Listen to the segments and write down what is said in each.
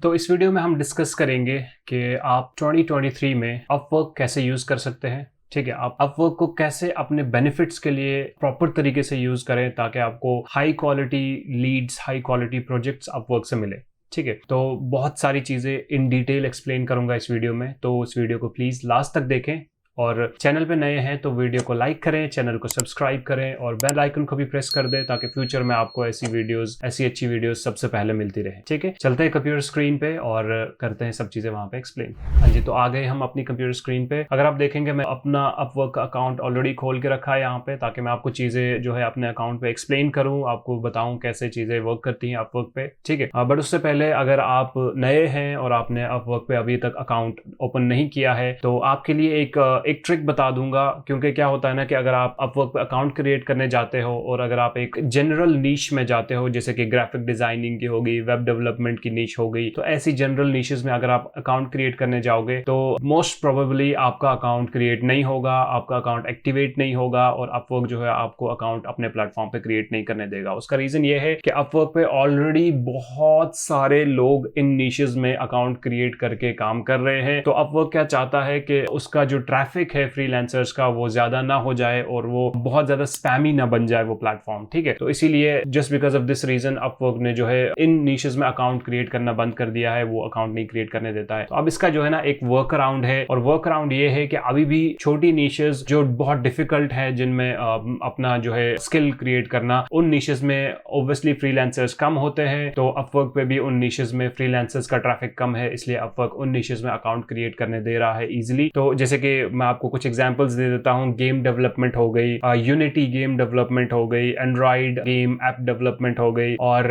तो इस वीडियो में हम डिस्कस करेंगे कि आप 2023 में अपवर्क कैसे यूज़ कर सकते हैं। ठीक है, आप अपवर्क को कैसे अपने बेनिफिट्स के लिए प्रॉपर तरीके से यूज़ करें ताकि आपको high quality Leeds, high quality projects Upwork से मिले। ठीक है, तो बहुत सारी चीज़ें इन डिटेल एक्सप्लेन करूंगा इस वीडियो में, तो इस वीडियो को प्लीज़ लास्ट तक देखें और चैनल पे नए हैं तो वीडियो को लाइक करें, चैनल को सब्सक्राइब करें और बेल आइकन को भी प्रेस कर दें ताकि फ्यूचर में आपको ऐसी अच्छी वीडियोस सबसे पहले मिलती रहे। ठीक है, चलते हैं कंप्यूटर स्क्रीन पे और करते हैं सब चीजें वहां पे एक्सप्लेन। हाँ जी, तो आ गए हम अपनी कंप्यूटर स्क्रीन पे। अगर आप देखेंगे मैं अपना अपवर्क अकाउंट ऑलरेडी खोल के रखा है यहाँ पे, ताकि मैं आपको चीजें जो है अपने अकाउंट पे एक्सप्लेन करूँ, आपको बताऊँ कैसे चीजें वर्क करती हैं अपवर्क पे। ठीक है, बट उससे पहले अगर आप नए हैं और आपने अपवर्क पे अभी तक अकाउंट ओपन नहीं किया है तो आपके लिए एक ट्रिक बता दूंगा। क्योंकि क्या होता है ना कि अगर आप अपवर्क पे अकाउंट क्रिएट करने जाते हो और अगर आप एक जनरल नीश में जाते हो, जैसे कि ग्राफिक डिजाइनिंग की होगी, वेब डेवलपमेंट की नीश हो गई, तो ऐसी जनरल नीशेस में अगर आप अकाउंट क्रिएट करने जाओगे तो मोस्ट प्रोबेबली आपका अकाउंट क्रिएट नहीं होगा, आपका अकाउंट एक्टिवेट नहीं होगा और अपवर्क जो है आपको अकाउंट अपने प्लेटफॉर्म पे क्रिएट नहीं करने देगा। उसका रीजन ये है कि अपवर्क पे ऑलरेडी बहुत सारे लोग इन नीशेस में अकाउंट क्रिएट करके काम कर रहे हैं। तो अपवर्क क्या चाहता है कि उसका जो ट्रैफिक है फ्रीलांसर्स का वो ज्यादा ना हो जाए और वो बहुत ज्यादा स्पैमी ना बन जाए वो प्लेटफॉर्म। ठीक है, तो इसीलिए just because of this reason Upwork ने जो है इन नीशेस में अकाउंट क्रिएट करना बंद कर दिया है, वो अकाउंट नहीं क्रिएट करने देता है। तो अब इसका जो है ना एक वर्क अराउंड है, और वर्क अराउंड ये है कि अभी भी छोटी नीशेस जो बहुत डिफिकल्ट है, जिनमें अपना जो है स्किल क्रिएट करना, उन नीशेस में ऑब्वियसली फ्रीलांसर्स कम होते हैं। तो अपवर्क पे भी उन नीशेस में फ्रीलांसर्स का ट्रैफिक कम है, इसलिए अपवर्क उन नीशेस में अकाउंट क्रिएट करने दे रहा है इजिली। तो जैसे कि मैं आपको कुछ एग्जांपल्स दे देता हूं, गेम डेवलपमेंट हो गई, यूनिटी गेम डेवलपमेंट हो गई, एंड्रॉइड गेम ऐप डेवलपमेंट हो गई और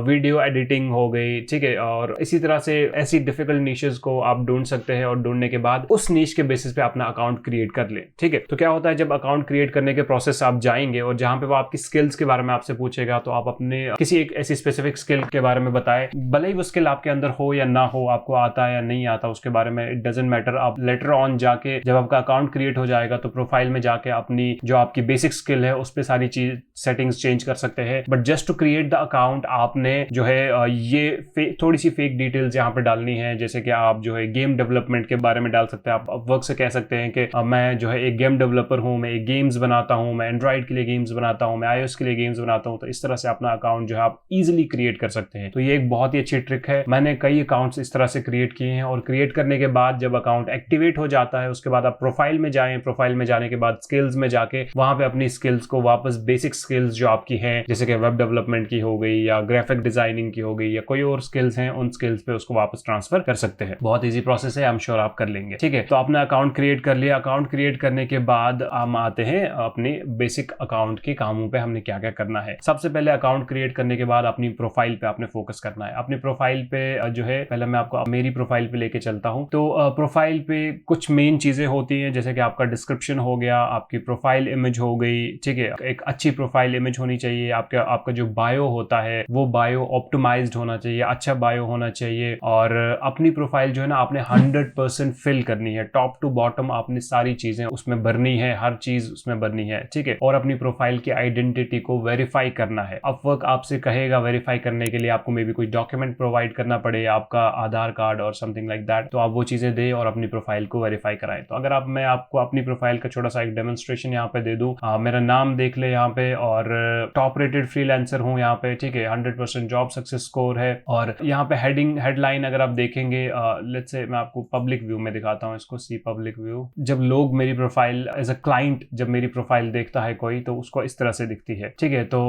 वीडियो एडिटिंग हो गई। ठीक है, और इसी तरह से ऐसी डिफिकल्ट नीशेस को आप ढूंढ सकते हैं और ढूंढने के बाद उस नीश के बेसिस पे अपना अकाउंट क्रिएट कर ले। ठीक है, तो क्या होता है जब अकाउंट क्रिएट करने के प्रोसेस आप जाएंगे और जहां पे वो आपकी स्किल्स के बारे में आपसे पूछेगा, तो आप अपने किसी एक ऐसी स्पेसिफिक स्किल के बारे में बताएं, भले ही वो स्किल आपके अंदर हो या ना हो, आपको आता है या नहीं आता उसके बारे में इट डजंट मैटर। आप लेटर ऑन जाके जब आपका अकाउंट क्रिएट हो जाएगा तो प्रोफाइल में जाके अपनी जो आपकी बेसिक स्किल है उस पे सारी चीज सेटिंग्स चेंज कर सकते हैं। But just to create the account आपने जो है ये थोड़ी सी फेक डिटेल्स यहाँ पे डालनी है, जैसे कि आप जो है गेम डेवलपमेंट के बारे में डाल सकते हैं। आप अपवर्क से कह सकते हैं कि मैं जो है एक गेम डेवलपर हूँ, मैं एक गेम्स बनाता हूँ, मैं एंड्रॉइड के लिए गेम्स बनाता हूँ, मैं iOS के लिए गेम्स बनाता हूँ। तो इस तरह से अपना अकाउंट जो है आप इजिली क्रिएट कर सकते हैं। तो ये एक बहुत ही अच्छी ट्रिक है, मैंने कई अकाउंट्स इस तरह से क्रिएट किए हैं। और क्रिएट करने के बाद जब अकाउंट एक्टिवेट हो जाता है उसके बाद आप प्रोफाइल में जाएं, प्रोफाइल में जाने के बाद स्किल्स में जाके वहां पे अपनी स्किल्स को वापस बेसिक स्किल्स जो आपकी हैं, जैसे कि वेब डेवलपमेंट की हो गई या ग्राफिक डिजाइनिंग की हो गई या कोई और स्किल्स हैं, उन स्किल्स पे उसको वापस ट्रांसफर कर सकते हैं। बहुत इजी प्रोसेस है, आई एम श्योर आप कर लेंगे। ठीक है, तो आपने अकाउंट क्रिएट कर लिया। अकाउंट क्रिएट करने के बाद हम आते हैं अपने बेसिक अकाउंट के कामों पे, हमने क्या क्या करना है। सबसे पहले अकाउंट क्रिएट करने के बाद अपनी प्रोफाइल पे आपने फोकस करना है। अपनी प्रोफाइल पे जो है, पहले मैं आपको मेरी प्रोफाइल पे लेके चलता हूँ। तो प्रोफाइल पे कुछ मेन चीजें होती हैं, जैसे कि आपका डिस्क्रिप्शन हो गया, आपकी प्रोफाइल इमेज हो गई। ठीक है, एक अच्छी प्रोफाइल इमेज होनी चाहिए। आपका जो बायो होता है वो बायो ऑप्टिमाइज्ड होना चाहिए, अच्छा बायो होना चाहिए। और अपनी प्रोफाइल जो है ना आपने 100% फिल करनी है, टॉप टू बॉटम आपने सारी चीजें उसमें भरनी है, हर चीज उसमें भरनी है। ठीक है, और अपनी प्रोफाइल की आइडेंटिटी को वेरीफाई करना है। अपवर्क आपसे कहेगा वेरीफाई करने के लिए आपको मे बी कोई डॉक्यूमेंट प्रोवाइड करना पड़े, आपका आधार कार्ड और समथिंग लाइक दैट, तो आप वो चीजें दें और अपनी प्रोफाइल को वेरीफाई कराएं। तो अगर मैं आपको अपनी प्रोफाइल का छोटा सा एक डेमोन्स्ट्रेशन यहाँ पे दे दूं, मेरा नाम देख ले यहाँ पे, और टॉप रेटेड फ्रीलांसर हूँ यहाँ पे। ठीक है, 100% जॉब सक्सेस स्कोर है। और यहाँ पे हेडलाइन अगर आप देखेंगे, लेट्स से मैं आपको पब्लिक व्यू में दिखाता हूँ इसको, सी पब्लिक व्यू। जब लोग मेरी प्रोफाइल एज अ क्लाइंट जब मेरी प्रोफाइल देखता है कोई, तो उसको इस तरह से दिखती है। ठीक है, तो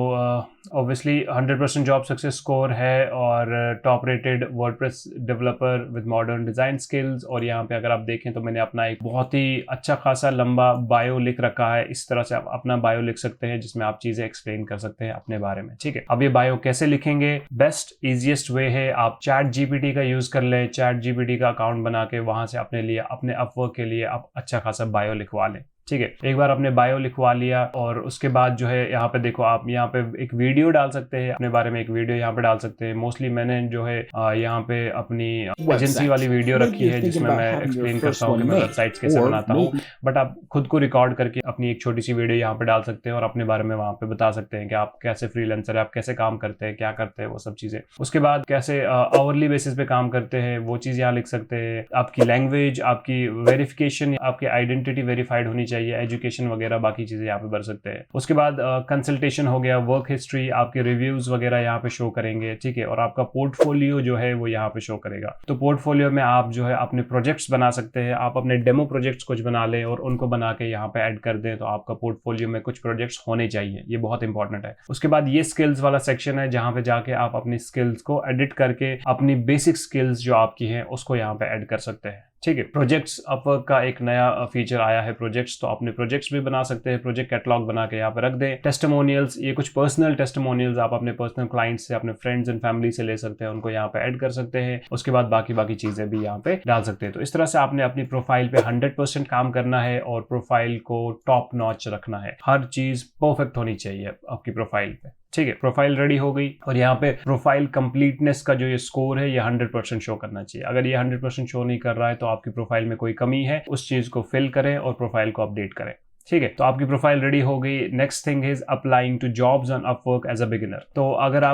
ऑब्वियसली 100% जॉब सक्सेस स्कोर है और top rated WordPress developer with modern design skills. और यहाँ पे अगर आप देखें तो मैंने अपना एक बहुत ही अच्छा खासा लंबा बायो लिख रखा है। इस तरह से आप अपना बायो लिख सकते हैं जिसमें आप चीजें एक्सप्लेन कर सकते हैं अपने बारे में। ठीक है, अब ये बायो कैसे लिखेंगे? बेस्ट इजीएस्ट वे है आप चैट जीपीटी का यूज कर ले। चैट जीपीटी का अकाउंट बना के वहां से अपने लिए, अपने अपवर्क के लिए आप अच्छा खासा बायो लिखवा लें। ठीक है। एक बार आपने बायो लिखवा लिया और उसके बाद जो है यहाँ पे देखो, आप यहाँ पे एक वीडियो डाल सकते हैं अपने बारे में, एक वीडियो यहाँ पे डाल सकते हैं। मोस्टली मैंने जो है यहाँ पे अपनी एजेंसी वाली वीडियो रखी है जिसमें मैं एक्सप्लेन करता हूँ कि मैं वेबसाइट्स कैसे बनाता हूँ, बट आप खुद को रिकॉर्ड करके अपनी एक छोटी सी वीडियो यहाँ पे डाल सकते हैं और अपने बारे में वहाँ पे बता सकते हैं कि आप कैसे फ्रीलांसर है, आप कैसे काम करते हैं, क्या करते हैं, वो सब चीजें। उसके बाद कैसे आवरली बेसिस पे काम करते हैं वो चीज यहाँ लिख सकते हैं। आपकी लैंग्वेज, आपकी वेरिफिकेशन, आपकी आइडेंटिटी वेरीफाइड होनी चाहिए, एजुकेशन वगैरह बाकी चीजें यहाँ पे भर सकते हैं। उसके बाद कंसल्टेशन हो गया, वर्क हिस्ट्री, आपके रिव्यूज वगैरह यहाँ पे शो करेंगे, ठीक है। और आपका पोर्टफोलियो जो है वो यहाँ पे शो करेगा। तो पोर्टफोलियो में आप जो है अपने प्रोजेक्ट्स बना सकते हैं, आप अपने डेमो प्रोजेक्ट्स कुछ बना लें और उनको बना के यहाँ पे ऐड कर दें, तो आपका पोर्टफोलियो में कुछ प्रोजेक्ट्स होने चाहिए, ये बहुत इंपॉर्टेंट है। उसके बाद ये स्किल्स वाला सेक्शन है जहाँ पे जाके आप अपनी स्किल्स को एडिट करके अपनी बेसिक स्किल्स जो आपकी हैं उसको यहाँ पे ऐड कर सकते हैं, ठीक है। प्रोजेक्ट्स अपवर्क का एक नया फीचर आया है प्रोजेक्ट्स, तो अपने प्रोजेक्ट्स भी बना सकते हैं, प्रोजेक्ट कैटलॉग बना के यहाँ पे रख दें। टेस्टिमोनियल्स, ये कुछ पर्सनल टेस्टिमोनियल्स आप अपने पर्सनल क्लाइंट्स से, अपने फ्रेंड्स एंड फैमिली से ले सकते हैं, उनको यहाँ पे ऐड कर सकते हैं। उसके बाद बाकी चीजें भी यहाँ पे डाल सकते हैं। तो इस तरह से आपने अपनी प्रोफाइल पे 100% काम करना है और प्रोफाइल को टॉप नॉच रखना है। हर चीज परफेक्ट होनी चाहिए आपकी प्रोफाइल पे, ठीक है। प्रोफाइल रेडी हो गई और यहाँ पे प्रोफाइल कंप्लीटनेस का जो ये स्कोर है ये 100% शो करना चाहिए। अगर ये 100% शो नहीं कर रहा है तो आपकी प्रोफाइल में कोई कमी है, उस चीज को फिल करें और प्रोफाइल को अपडेट करें, ठीक है। तो आपकी प्रोफाइल रेडी हो गई। Next thing is applying to jobs on Upwork as a beginner. तो अगर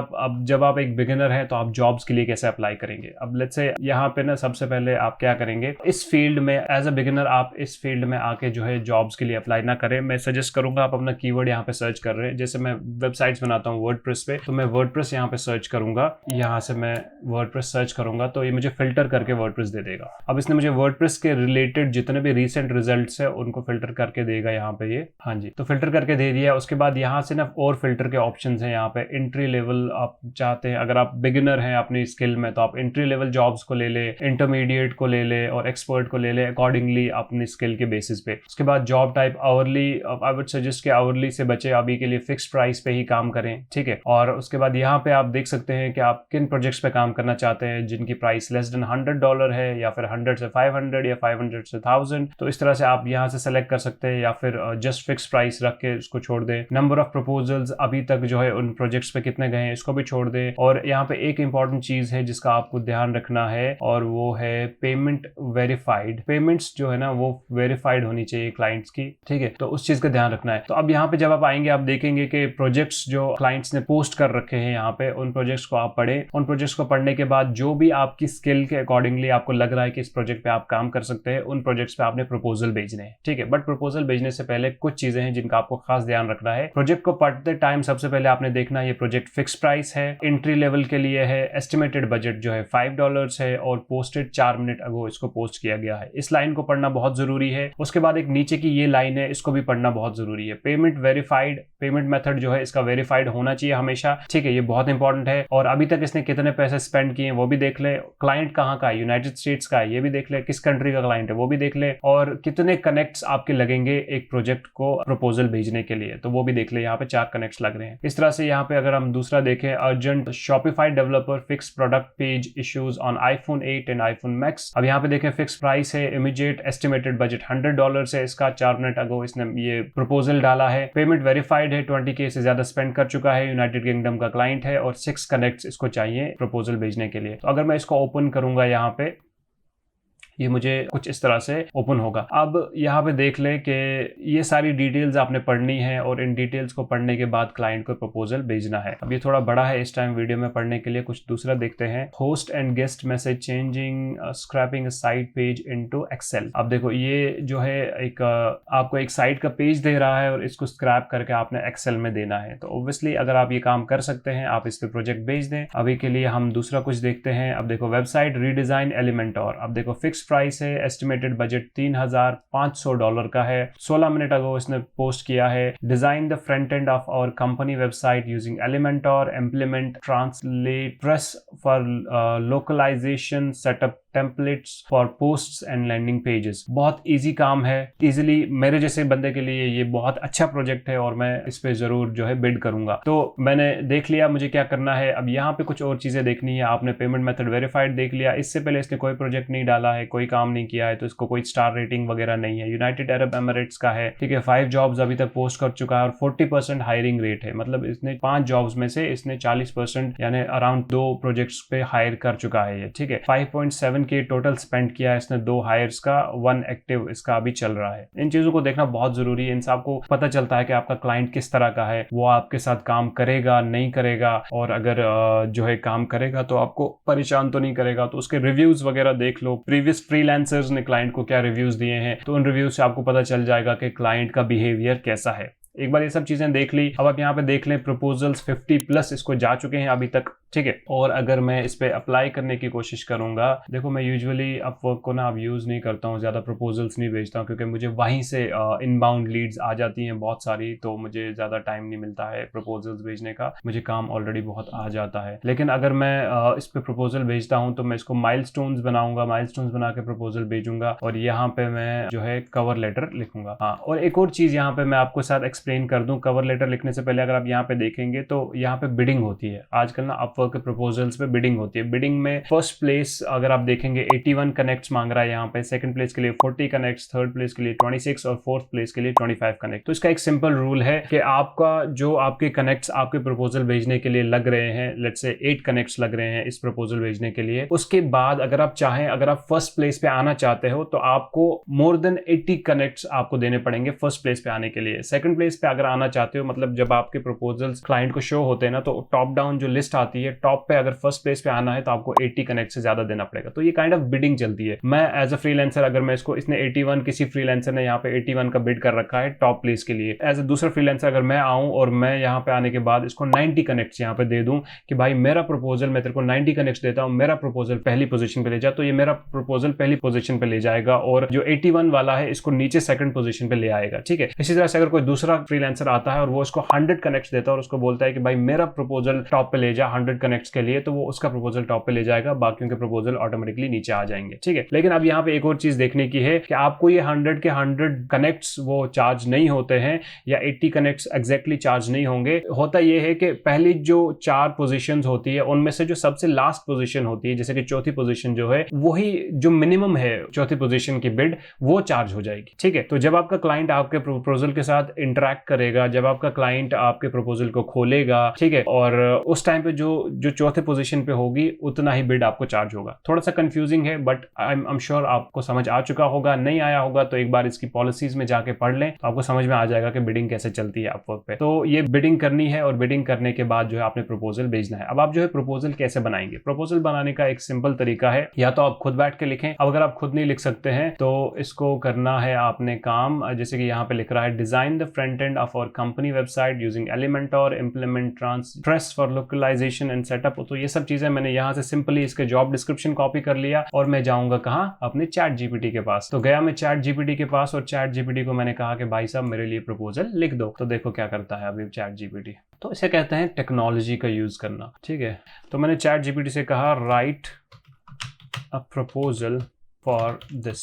जब आप एक बिगिनर हैं तो आप जॉब्स के लिए कैसे अप्लाई करेंगे। अब लेट्स से यहाँ पे ना सबसे पहले आप क्या करेंगे, इस फील्ड में एज अ बिगिनर आप इस फील्ड में आके जो है जॉब्स के लिए अप्लाई ना करें। मैं सजेस्ट करूंगा आप अपना कीवर्ड यहाँ पे सर्च कर रहे हैं, जैसे मैं वेबसाइट्स बनाता हूँ वर्डप्रेस पे, तो मैं वर्डप्रेस यहाँ पे सर्च करूंगा, यहाँ से मैं वर्डप्रेस सर्च करूंगा तो ये मुझे फिल्टर करके वर्डप्रेस दे देगा। अब इसने मुझे वर्डप्रेस के रिलेटेड जितने भी रिसेंट रिजल्ट्स है उनको फिल्टर करके देगा यहाँ पे ये, हाँ जी, तो फिल्टर करके दे दिया। उसके बाद यहाँ से ना और फिल्टर के ऑप्शंस हैं यहाँ पे। एंट्री लेवल आप चाहते हैं, अगर आप बिगिनर हैं अपनी स्किल में तो आप एंट्री लेवल जॉब्स को ले ले, इंटरमीडिएट को ले ले और एक्सपर्ट को ले ले अकॉर्डिंगली अपनी स्किल के बेसिस पे। उसके बाद job type hourly, I would suggest कि आवरली से बचे, अभी के लिए फिक्स प्राइस पे ही काम करें, ठीक है। और उसके बाद यहाँ पे आप देख सकते हैं कि आप किन प्रोजेक्ट्स पे काम करना चाहते हैं जिनकी प्राइस लेस देन $100 है, या फिर 100 से 500 या 500 से 1000। तो इस तरह से आप यहाँ से सेलेक्ट कर सकते हैं, या फिर जस्ट फिक्स प्राइस रख के उसको छोड़ दें। नंबर ऑफ प्रपोजल्स अभी तक जो है उन प्रोजेक्ट्स पे कितने गए हैं इसको भी छोड़ दें। और यहाँ पे एक इंपॉर्टेंट चीज है जिसका आपको ध्यान रखना है और वो है पेमेंट वेरीफाइड। पेमेंट्स जो है ना वो वेरीफाइड होनी चाहिए क्लाइंट्स की, ठीक है। तो उस चीज का ध्यान रखना है। तो अब यहाँ पे जब आप आएंगे आप देखेंगे कि प्रोजेक्ट्स जो क्लाइंट्स ने पोस्ट कर रखे हैं यहाँ पे, उन प्रोजेक्ट्स को आप पढ़ें। उन प्रोजेक्ट्स को पढ़ने के बाद जो भी आपकी स्किल के अकॉर्डिंगली आपको लग रहा है कि इस प्रोजेक्ट पे आप काम कर सकते हैं, उन प्रोजेक्ट्स पे आपने प्रपोजल भेजने हैं, ठीक है। बट प्रपोजल भेजने से पहले कुछ चीजें हैं जिनका आपको खास ध्यान रखना है। प्रोजेक्ट को पढ़ते टाइम सबसे पहले आपने देखना है ये प्रोजेक्ट फिक्स प्राइस है, एंट्री लेवल के लिए है, एस्टिमेटेड बजट जो है $5 है और पोस्टेड 4 मिनट अगो इसको पोस्ट किया गया है। इस लाइन को पढ़ना बहुत जरूरी है। उसके बाद एक नीचे की ये लाइन है, इसको भी पढ़ना बहुत जरूरी है। पेमेंट वेरीफाइड, पेमेंट मेथड जो है इसका वेरीफाइड होना चाहिए हमेशा, ठीक है। ये बहुत इंपॉर्टेंट है। और अभी तक इसने कितने पैसे स्पेंड किए वो भी देख ले। क्लाइंट कहाँ का है, यूनाइटेड स्टेट्स का है, ये भी देख ले। किस कंट्री का क्लाइंट है वो भी देख ले। और कितने कनेक्ट्स आपके लगेंगे एक प्रोजेक्ट को प्रपोजल भेजने के लिए, तो वो भी देख ले। यहाँ पे 4 कनेक्ट्स लग रहे हैं। इस तरह से यहाँ पे अगर हम दूसरा देखें, urgent Shopify developer fix product page issues on iPhone 8 and iPhone Max। अब यहाँ पे देखें फिक्स प्राइस है, इमीडिएट एस्टिमेटेड बजट $100 है इसका, 4 मिनट अगो इसने ये प्रपोजल डाला है। पेमेंट वेरीफाइड है, 20K से ज्यादा स्पेंड कर चुका है, यूनाइटेड किंगडम का क्लाइंट है और 6 कनेक्ट्स इसको चाहिए प्रपोजल भेजने के लिए। तो अगर मैं इसको ओपन करूंगा यहाँ पे, ये मुझे कुछ इस तरह से ओपन होगा। अब यहाँ पे देख लें कि ये सारी डिटेल्स आपने पढ़नी है और इन डिटेल्स को पढ़ने के बाद क्लाइंट को प्रपोजल भेजना है। अब ये थोड़ा बड़ा है इस टाइम वीडियो में पढ़ने के लिए, कुछ दूसरा देखते हैं। Host and guest message changing scraping site page into Excel. अब देखो ये जो है एक आपको एक साइट का पेज दे रहा है और इसको स्क्रैप करके आपने एक्सेल में देना है। तो ऑब्वियसली अगर आप ये काम कर सकते हैं आप इस पे प्रोजेक्ट भेज दें। अभी के लिए हम दूसरा कुछ देखते हैं। अब देखो वेबसाइट रीडिजाइन एलिमेंटोर। अब देखो फिक्स प्राइस है, एस्टिमेटेड बजट $3,500 का है, 16 मिनट अगो इसने पोस्ट किया है। Design the front end of our company website using Elementor, implement translate press for localization, setup templates for posts and landing pages. बहुत easy काम है, इजीली मेरे जैसे बंदे के लिए ये बहुत अच्छा प्रोजेक्ट है और मैं इस पे जरूर जो है बिड करूंगा। तो मैंने देख लिया मुझे क्या करना है। अब यहाँ पे कुछ और चीजें देखनी है। आपने पेमेंट मेथड वेरीफाइड देख लिया, इससे पहले इसने कोई प्रोजेक्ट नहीं डाला है, कोई काम नहीं किया है, तो इसको कोई स्टार रेटिंग वगैरह नहीं है। यूनाइटेड अरब एमिरेट्स का है, ठीक है, 5 जॉब्स अभी तक पोस्ट कर चुका है और 40% हायरिंग रेट है। मतलब इसने 5 जॉब्स में से इसने 40% यानी अराउंड 2 प्रोजेक्ट्स पे हायर कर चुका है ये, ठीक है। 5.7 के टोटल स्पेंड किया है इसने 2 हायर्स का, 1 एक्टिव इसका अभी चल रहा है। इन चीजों को देखना बहुत जरूरी है, इनसे आपको पता चलता है कि आपका क्लाइंट किस तरह का है, वो आपके साथ काम करेगा नहीं करेगा, और अगर जो है काम करेगा तो आपको परेशान तो नहीं करेगा। तो उसके रिव्यूज वगैरह देख लो, प्रीवियस फ्रीलांसर्स ने क्लाइंट को क्या रिव्यूज दिए हैं, तो उन रिव्यूज से आपको पता चल जाएगा कि क्लाइंट का बिहेवियर कैसा है। एक बार ये सब चीजें देख ली। अब आप यहाँ पे देख लें प्रपोजल्स 50+ इसको जा चुके हैं अभी तक, ठीक है। और अगर मैं इस पे अप्लाई करने की कोशिश करूंगा, देखो मैं यूजुअली अपवर्क को ना अब यूज नहीं करता हूँ, ज्यादा प्रपोजल्स नहीं भेजता हूँ, क्योंकि मुझे वहीं से इनबाउंड लीड्स आ जाती हैं बहुत सारी, तो मुझे ज्यादा टाइम नहीं मिलता है प्रपोजल्स भेजने का, मुझे काम ऑलरेडी बहुत आ जाता है। लेकिन अगर मैं इस पे प्रपोजल भेजता हूँ तो मैं इसको माइलस्टोन्स बनाऊंगा, माइलस्टोन्स बना के प्रपोजल भेजूंगा, और यहाँ पे मैं जो है कवर लेटर लिखूंगा। हाँ, और एक और चीज यहाँ पे मैं आपको साथ एक्सप्लेन कर दूं। कवर लेटर लिखने से पहले अगर आप यहाँ पे देखेंगे तो यहाँ पे बिडिंग होती है। आजकल ना अपवर्क के प्रपोजल्स पे बिडिंग होती है। बिडिंग में फर्स्ट प्लेस अगर आप देखेंगे 81 कनेक्ट्स मांग रहा है यहाँ पे, सेकंड प्लेस के लिए 40 कनेक्ट्स, थर्ड प्लेस के लिए 26 और फोर्थ प्लेस के लिए 25 कनेक्ट। तो इसका एक सिंपल रूल है कि आपका जो आपके कनेक्ट्स आपके प्रपोजल भेजने के लिए लग रहे हैं, लेट्स से 8 कनेक्ट्स लग रहे हैं इस प्रपोजल भेजने के लिए, उसके बाद अगर आप चाहें, अगर आप फर्स्ट प्लेस पे आना चाहते हो तो आपको मोर देन 80 कनेक्ट्स आपको देने पड़ेंगे फर्स्ट प्लेस पे आने के लिए। सेकंड प्लेस पे अगर आना चाहते हो, मतलब जब आपके प्रपोजल्स क्लाइंट को शो होते हैं ना, तो टॉप डाउन जो लिस्ट आती है, टॉप पे अगर फर्स्ट प्लेस पे आना है तो आपको 80 कनेक्ट से ज्यादा देना पड़ेगा। तो ये काइंड ऑफ बिडिंग चलती है। मैं एज अ फ्रीलांसर, अगर मैं इसको, इसने 81, किसी फ्रीलांसर ने यहाँ पे 81 का बिड कर रखा है टॉप प्लेस के लिए, एज अ दूसरा फ्रीलांसर अगर मैं आऊं और मैं यहाँ पे आने के बाद इसको 90 कनेक्ट यहाँ पे दे दूं कि भाई मेरा प्रपोजल, मैं तेरे को 90 कनेक्ट देता हूं, मेरा प्रपोजल पहली पोजीशन पे ले जा, तो ये मेरा प्रपोजल पहली पोजीशन पे ले जाएगा और जो 81 वाला है इसको नीचे सेकंड पोजीशन पे ले आएगा, ठीक है। इसी तरह से अगर कोई दूसरा फ्रीलांसर आता है और वो इसको 100 कनेक्ट्स देता है और उसको बोलता है कि भाई मेरा प्रपोजल टॉप पे ले जा 100 कनेक्ट्स के लिए, तो वो उसका प्रपोजल टॉप पे ले जाएगा, बाकियों के प्रपोजल ऑटोमेटिकली नीचे आ जाएंगे, ठीक है। लेकिन अब यहाँ पे एक और चीज देखने की है कि आपको ये 100 के 100 कनेक्ट्स वो चार्ज नहीं होते हैं, या 80 कनेक्ट्स एग्जैक्टली चार्ज नहीं होंगे। होता ये है कि पहली जो 4 पोजीशंस होती है उनमें से जो सबसे लास्ट पोजीशन होती है, जैसे कि चौथी पोजीशन जो है, वही जो मिनिमम है चौथी पोजीशन की बिड, वो चार्ज हो जाएगी, ठीक है। तो जब आपका क्लाइंट आपके प्रपोजल के साथ इंटरेक्ट करेगा, जब आपका क्लाइंट आपके प्रपोजल को खोलेगा, ठीक है, और उस टाइम पे जो चौथे पोजीशन पे होगी उतना ही बिड आपको चार्ज होगा। थोड़ा सा कंफ्यूजिंग है, बट आई एम श्योर आपको समझ आ चुका होगा। नहीं आया होगा तो एक बार इसकी पॉलिसीज में जाके पढ़ लें, तो आपको समझ में आ जाएगा कि बिडिंग कैसे चलती है अपवर्क पे। तो ये बिडिंग करनी है और बिडिंग करने के बाद जो है आपने प्रपोजल भेजना है। अब आप जो है प्रपोजल कैसे बनाएंगे? प्रपोजल बनाने का एक सिंपल तरीका है, या तो आप खुद बैठ के लिखें। अब अगर आप खुद नहीं लिख सकते हैं तो इसको करना है आपने काम, जैसे कि यहाँ पे लिख रहा है, design the front end of our company website using Elementor, implement trace for localization and setup. तो ये सब चीजें मैंने यहाँ से सिंपली इसके जॉब डिस्क्रिप्शन कॉपी कर लिया और मैं जाऊंगा कहाँ? अपने चैट जीपीटी के पास। तो गया मैं चैट जीपीटी के पास और चैट जीपीटी को मैंने कहा कि भाई साहब मेरे लिए प्रपोजल लिख दो। तो देखो क्या करता है अभी चैट जीपीटी। तो इसे कहते हैं टेक्नोलॉजी का यूज करना, ठीक है। तो मैंने चैट जीपीटी से कहा right a proposal for this,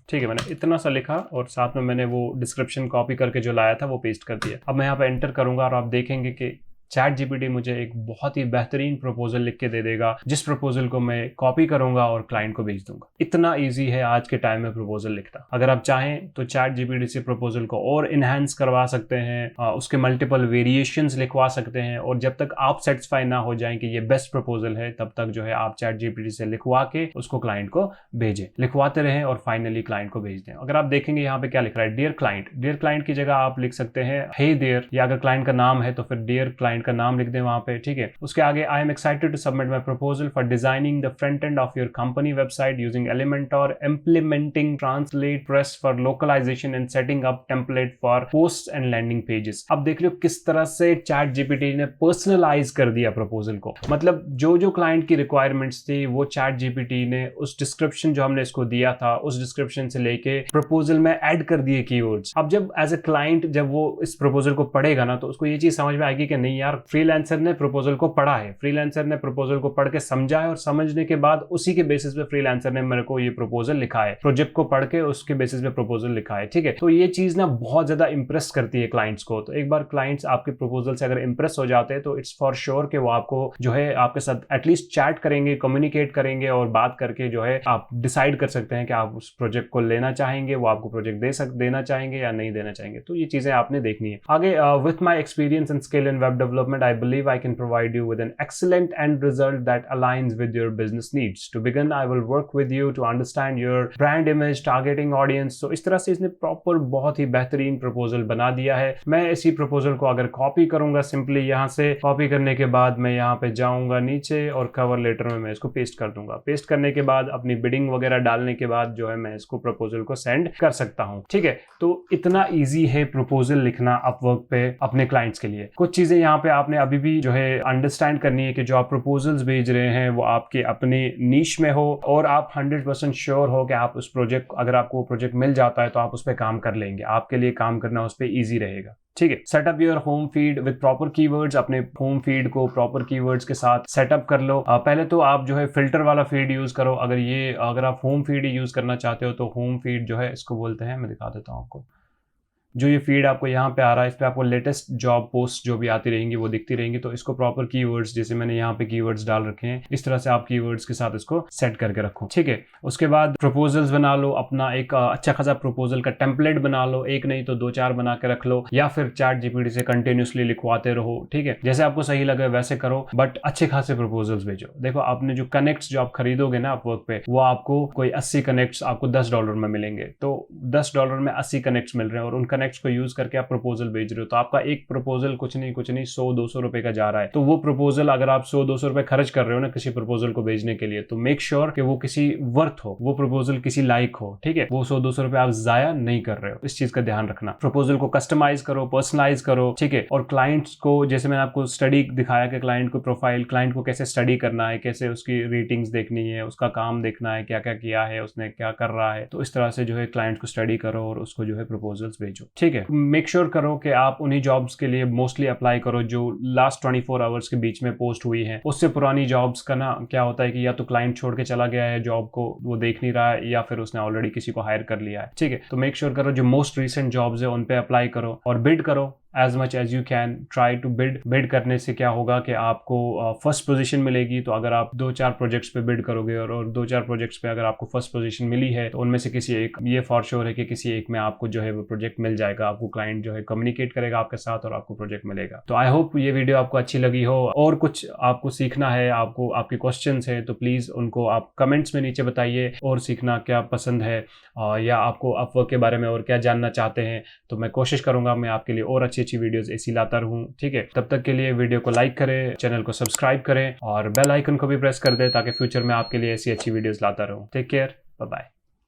ठीक है। मैंने इतना सा लिखा और साथ में मैंने वो डिस्क्रिप्शन कॉपी करके जो लाया था वो पेस्ट कर दिया। अब मैं यहाँ पे एंटर करूंगा और आप देखेंगे कि चैट जीपीटी मुझे एक बहुत ही बेहतरीन प्रपोजल लिख के दे देगा, जिस प्रपोजल को मैं कॉपी करूंगा और क्लाइंट को भेज दूंगा। इतना इजी है आज के टाइम में प्रपोजल लिखना। अगर आप चाहें तो चैट जीपीटी से प्रपोजल को और इनहेंस करवा सकते हैं, उसके मल्टीपल वेरिएशंस लिखवा सकते हैं, और जब तक आप सेटिस्फाई ना हो जाएं कि ये बेस्ट प्रपोजल है, तब तक जो है आप चैट जीपीटी से लिखवा के उसको क्लाइंट को भेजें, लिखवाते रहें और फाइनली क्लाइंट को भेज दें। अगर आप देखेंगे यहाँ पे क्या लिख रहा है, डियर क्लाइंट। डियर क्लाइंट की जगह आप लिख सकते हैं हे देयर, या अगर क्लाइंट का नाम है तो फिर डियर क्लाइंट का नाम लिख दें वहां पे, ठीक है। उसके आगे I am excited to submit my proposal for designing the front end of your company website using Elementor, implementing translate press for localization and setting up template for post and landing pages. अब देख लो किस तरह से chat GPT ने personalise कर दिया proposal को। मतलब जो जो क्लाइंट की रिक्वायरमेंट्स थी वो चैट जीपीटी ने उस डिस्क्रिप्शन जो हमने इसको दिया था उस डिस्क्रिप्शन से लेके प्रपोजल में ऐड कर दिए कीवर्ड्स। अब जब एज ए क्लाइंट जब वो इस प्रपोजल को पढ़ेगा ना, तो उसको ये चीज समझ में आएगी कि नहीं यार, यार फ्रीलांसर ने प्रपोजल को पढ़ा है, फ्रीलांसर ने प्रपोजल को पढ़ के समझा है और समझने के बाद उसी के बेसिस पे फ्रीलांसर ने मेरे को ये प्रपोजल लिखा है, प्रोजेक्ट को पढ़ के उसके बेसिस पे प्रपोजल लिखा है, ठीक है। तो ये चीज ना बहुत ज्यादा इंप्रेस करती है क्लाइंट्स को। तो एक बार क्लाइंट्स आपके प्रपोजल से अगर इंप्रेस हो जाते हैं तो इट्स फॉर श्योर कि वो आपको जो है आपके साथ एटलीस्ट चैट करेंगे, कम्युनिकेट करेंगे और बात करके जो है आप डिसाइड कर सकते हैं कि आप उस प्रोजेक्ट को लेना चाहेंगे, वो आपको प्रोजेक्ट देना चाहेंगे या नहीं देना चाहेंगे। तो ये चीजें आपने देखनी है। आगे with my experience and skill in web development I believe I can provide you with an excellent end result that aligns with your business needs. To begin, I will work with you to understand your brand image, targeting audience. So इस तरह से इसने proper बहुत ही बेहतरीन proposal बना दिया है। मैं इसी प्रपोजल को अगर कॉपी करूंगा, सिंपली यहाँ से कॉपी करने के बाद मैं यहाँ पे जाऊंगा नीचे और कवर लेटर में मैं इसको पेस्ट कर दूंगा। पेस्ट करने के बाद अपनी बिडिंग वगैरह डालने के बाद जो है मैं इसको प्रपोजल को सेंड कर सकता हूँ, ठीक है। तो इतना ईजी है प्रपोजल लिखना अपवर्क पे अपने क्लाइंट्स के लिए। कुछ चीजें यहाँ पे आपने अभी भी जो है अंडरस्टैंड करनी है कि जो आप प्रपोजल्स भेज रहे हैं वो आपके अपने नीश में हो और आप 100% श्योर हो कि आप उस प्रोजेक्ट, अगर आपको प्रोजेक्ट मिल जाता है तो आप उस पर काम कर लेंगे, आपके लिए काम करना उस पर ईजी रहेगा, ठीक है। Setup your home feed with proper keywords. अपने होम फीड को प्रॉपर कीवर्ड्स के साथ सेटअप कर लो। पहले तो आप जो है फिल्टर वाला फीड यूज करो। अगर आप होम फीड ही यूज करना चाहते हो तो होम फीड जो है इसको बोलते हैं, मैं दिखा देता हूँ आपको। जो ये फीड आपको यहाँ पे आ रहा है, इस पे आपको लेटेस्ट जॉब पोस्ट जो भी आती रहेंगी वो दिखती रहेंगी। तो इसको प्रॉपर कीवर्ड्स, जैसे मैंने यहाँ पे कीवर्ड्स डाल रखे हैं, इस तरह से आप कीवर्ड्स के साथ इसको सेट करके रखो, ठीक है। उसके बाद प्रपोजल्स बना लो, अपना एक अच्छा खासा प्रपोजल का टेम्पलेट बना लो, एक नहीं तो 2-4 बना के रख लो, या फिर चैट जीपीटी से कंटिन्यूसली लिखवाते रहो, ठीक है। जैसे आपको सही लगे वैसे करो, बट अच्छे खासे प्रपोजल्स भेजो। देखो आपने जो कनेक्ट्स जो आप खरीदोगे ना अपवर्क पे, वो आपको कोई 80 कनेक्ट्स आपको $10 में मिलेंगे। तो $10 में 80 कनेक्ट्स मिल रहे हैं और उन कनेक्ट्स को यूज करके आप प्रपोजल भेज रहे हो, तो आपका एक प्रपोजल कुछ नहीं 100-200 रुपए का जा रहा है। तो वो प्रपोजल अगर आप 100-200 रुपए खर्च कर रहे हो ना किसी प्रपोजल को भेजने के लिए, तो मेक श्योर कि वो किसी वर्थ हो, वो प्रपोजल किसी लायक हो, ठीक है। वो 100-200 रुपए आप जाया नहीं कर रहे हो, इस चीज का ध्यान रखना। प्रपोजल को कस्टमाइज करो, पर्सनलाइज करो, ठीक है। और क्लाइंट्स को, जैसे मैंने आपको स्टडी दिखाया कि क्लाइंट को प्रोफाइल, क्लाइंट को कैसे स्टडी करना है, कैसे उसकी रेटिंग्स देखनी है, उसका काम देखना है, क्या क्या किया है उसने, क्या कर रहा है। तो इस तरह से जो है क्लाइंट को स्टडी करो और उसको जो है प्रपोजल्स भेजो, ठीक है। मेक श्योर करो कि आप उन्हीं जॉब्स के लिए मोस्टली अप्लाई करो जो लास्ट 24 आवर्स के बीच में पोस्ट हुई है। उससे पुरानी जॉब्स का ना क्या होता है कि या तो क्लाइंट छोड़ के चला गया है जॉब को, वो देख नहीं रहा है, या फिर उसने ऑलरेडी किसी को हायर कर लिया है, ठीक है। तो मेक श्योर करो जो मोस्ट रिसेंट जॉब्स है उन पे अप्लाई करो और बिड करो as much as you can, try to bid करने से क्या होगा कि आपको फर्स्ट पोजीशन मिलेगी। तो अगर आप 2-4 प्रोजेक्ट्स पे बिड करोगे और 2-4 प्रोजेक्ट्स पे अगर आपको फर्स्ट पोजीशन मिली है तो उनमें से किसी एक, ये फॉर श्योर है कि किसी एक में आपको जो है वो प्रोजेक्ट मिल जाएगा, आपको क्लाइंट जो है कम्युनिकेट करेगा आपके साथ और आपको प्रोजेक्ट मिलेगा। तो आई होप ये वीडियो आपको अच्छी लगी हो, और कुछ आपको सीखना है, आपको आपके क्वेश्चंस है तो प्लीज उनको आप कमेंट्स में नीचे बताइए, और सीखना क्या पसंद है या आपको अपवर्क के बारे में और क्या जानना चाहते हैं। तो मैं कोशिश करूंगा मैं आपके लिए और अच्छी वीडियोस ऐसी लाता रहूं, ठीक है। तब तक के लिए वीडियो को लाइक करें, चैनल को सब्सक्राइब करें और बेल आइकन को भी प्रेस कर दें ताकि फ्यूचर में आपके लिए ऐसी अच्छी वीडियोस लाता रहूं। Take care, bye bye.